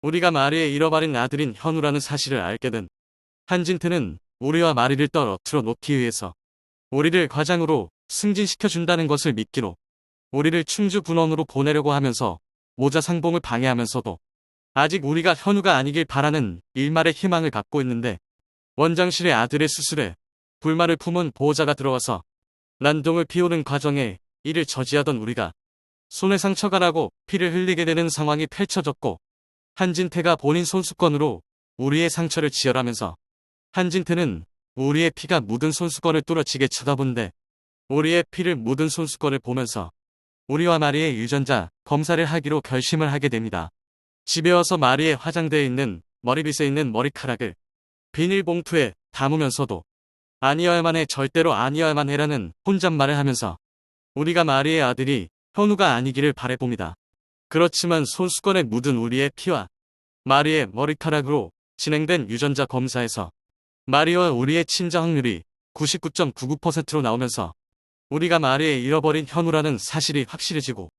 우리가 마리의 잃어버린 아들인 현우라는 사실을 알게 된 한진태는 우리와 마리를 떨어뜨려 놓기 위해서 우리를 과장으로 승진시켜준다는 것을 미끼로 우리를 충주 군원으로 보내려고 하면서 모자 상봉을 방해하면서도 아직 우리가 현우가 아니길 바라는 일말의 희망을 갖고 있는데 원장실의 아들의 수술에 불만을 품은 보호자가 들어와서 난동을 피우는 과정에 이를 저지하던 우리가 손에 상처가 나고 피를 흘리게 되는 상황이 펼쳐졌고 한진태가 본인 손수건으로 우리의 상처를 지혈하면서 한진태는 우리의 피가 묻은 손수건을 뚫어지게 쳐다본데 우리의 피를 묻은 손수건을 보면서 우리와 마리의 유전자 검사를 하기로 결심을 하게 됩니다. 집에 와서 마리의 화장대에 있는 머리빗에 있는 머리카락을 비닐봉투에 담으면서도 아니어야만 해, 절대로 아니어야만 해라는 혼잣말을 하면서 우리가 마리의 아들이 현우가 아니기를 바라봅니다. 그렇지만 손수건에 묻은 우리의 피와 마리의 머리카락으로 진행된 유전자 검사에서 마리와 우리의 친자 확률이 99.99%로 나오면서 우리가 마리의 잃어버린 현우라는 사실이 확실해지고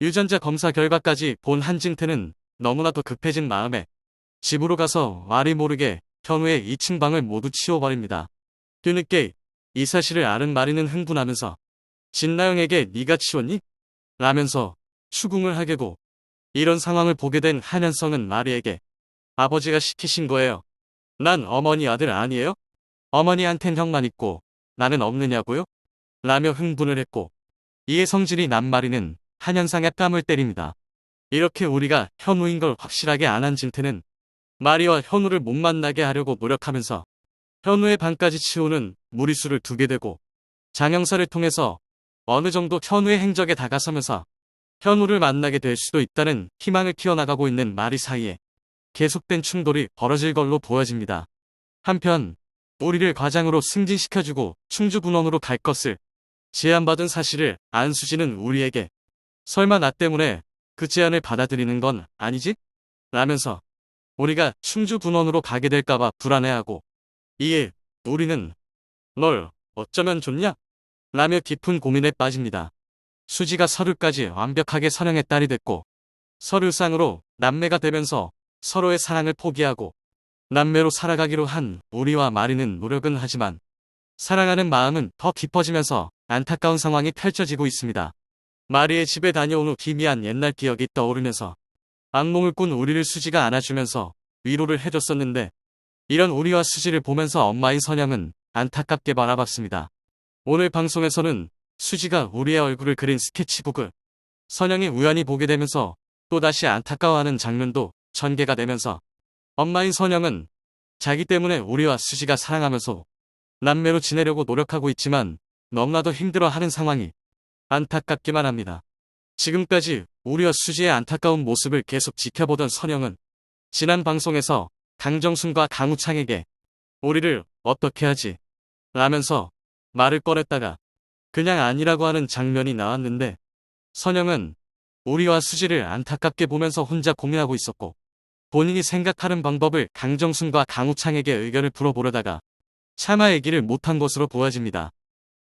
유전자 검사 결과까지 본 한진태는 너무나도 급해진 마음에 집으로 가서 마리 모르게 현우의 2층 방을 모두 치워버립니다. 뒤늦게 이 사실을 아는 마리는 흥분하면서 진나영에게 네가 치웠니? 라면서 추궁을 하게 되고 이런 상황을 보게 된 한현성은 마리에게 아버지가 시키신 거예요. 난 어머니 아들 아니에요? 어머니한텐 형만 있고 나는 없느냐고요? 라며 흥분을 했고 이에 성질이 난 마리는 한현상의 뺨을 때립니다. 이렇게 우리가 현우인 걸 확실하게 안 한 진태는 마리와 현우를 못 만나게 하려고 노력하면서 현우의 방까지 치우는 무리수를 두게 되고 장영사를 통해서 어느 정도 현우의 행적에 다가서면서 현우를 만나게 될 수도 있다는 희망을 키워나가고 있는 마리 사이에 계속된 충돌이 벌어질 걸로 보여집니다. 한편 우리를 과장으로 승진시켜주고 충주군원으로 갈 것을 제안받은 사실을 안 수지는 우리에게 설마 나 때문에 그 제안을 받아들이는 건 아니지? 라면서 우리가 충주군원으로 가게 될까봐 불안해하고 이에 우리는 널 어쩌면 좋냐? 라며 깊은 고민에 빠집니다. 수지가 서류까지 완벽하게 선영의 딸이 됐고 서류상으로 남매가 되면서 서로의 사랑을 포기하고 남매로 살아가기로 한 우리와 마리는 노력은 하지만 사랑하는 마음은 더 깊어지면서 안타까운 상황이 펼쳐지고 있습니다. 마리의 집에 다녀온 후 기미한 옛날 기억이 떠오르면서 악몽을 꾼 우리를 수지가 안아주면서 위로를 해줬었는데 이런 우리와 수지를 보면서 엄마인 선영은 안타깝게 바라봤습니다. 오늘 방송에서는 수지가 우리의 얼굴을 그린 스케치북을 선영이 우연히 보게 되면서 또다시 안타까워하는 장면도 전개가 되면서 엄마인 선영은 자기 때문에 우리와 수지가 사랑하면서 남매로 지내려고 노력하고 있지만 너무나도 힘들어하는 상황이 안타깝기만 합니다. 지금까지 우리와 수지의 안타까운 모습을 계속 지켜보던 선영은 지난 방송에서 강정순과 강우창에게 우리를 어떻게 하지? 라면서 말을 꺼냈다가 그냥 아니라고 하는 장면이 나왔는데 선영은 우리와 수지를 안타깝게 보면서 혼자 고민하고 있었고 본인이 생각하는 방법을 강정순과 강우창에게 의견을 물어보려다가 차마 얘기를 못한 것으로 보여집니다.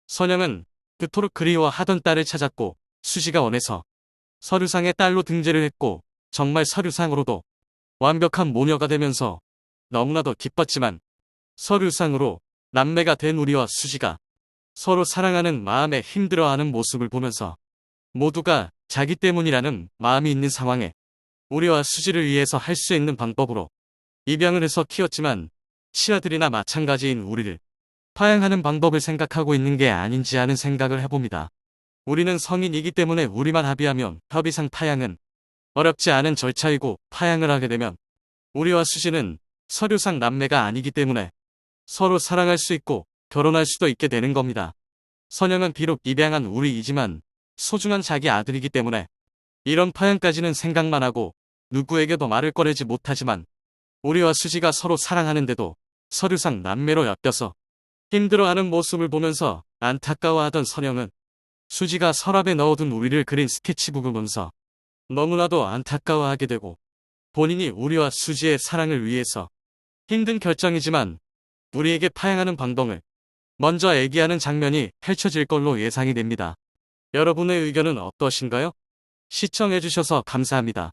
선영은 그토록 그리워하던 딸을 찾았고 수지가 원해서 서류상의 딸로 등재를 했고 정말 서류상으로도 완벽한 모녀가 되면서 너무나도 기뻤지만 서류상으로 남매가 된 우리와 수지가 서로 사랑하는 마음에 힘들어하는 모습을 보면서 모두가 자기 때문이라는 마음이 있는 상황에 우리와 수지를 위해서 할 수 있는 방법으로 입양을 해서 키웠지만 시아들이나 마찬가지인 우리를 파양하는 방법을 생각하고 있는 게 아닌지 하는 생각을 해봅니다. 우리는 성인이기 때문에 우리만 합의하면 협의상 파양은 어렵지 않은 절차이고 파양을 하게 되면 우리와 수지는 서류상 남매가 아니기 때문에 서로 사랑할 수 있고 결혼할 수도 있게 되는 겁니다. 선영은 비록 입양한 우리이지만 소중한 자기 아들이기 때문에 이런 파양까지는 생각만 하고 누구에게도 말을 꺼내지 못하지만 우리와 수지가 서로 사랑하는데도 서류상 남매로 엮여서 힘들어하는 모습을 보면서 안타까워하던 선영은 수지가 서랍에 넣어둔 우리를 그린 스케치북을 보면서 너무나도 안타까워하게 되고 본인이 우리와 수지의 사랑을 위해서 힘든 결정이지만 우리에게 파양하는 방법을 먼저 얘기하는 장면이 펼쳐질 걸로 예상이 됩니다. 여러분의 의견은 어떠신가요? 시청해주셔서 감사합니다.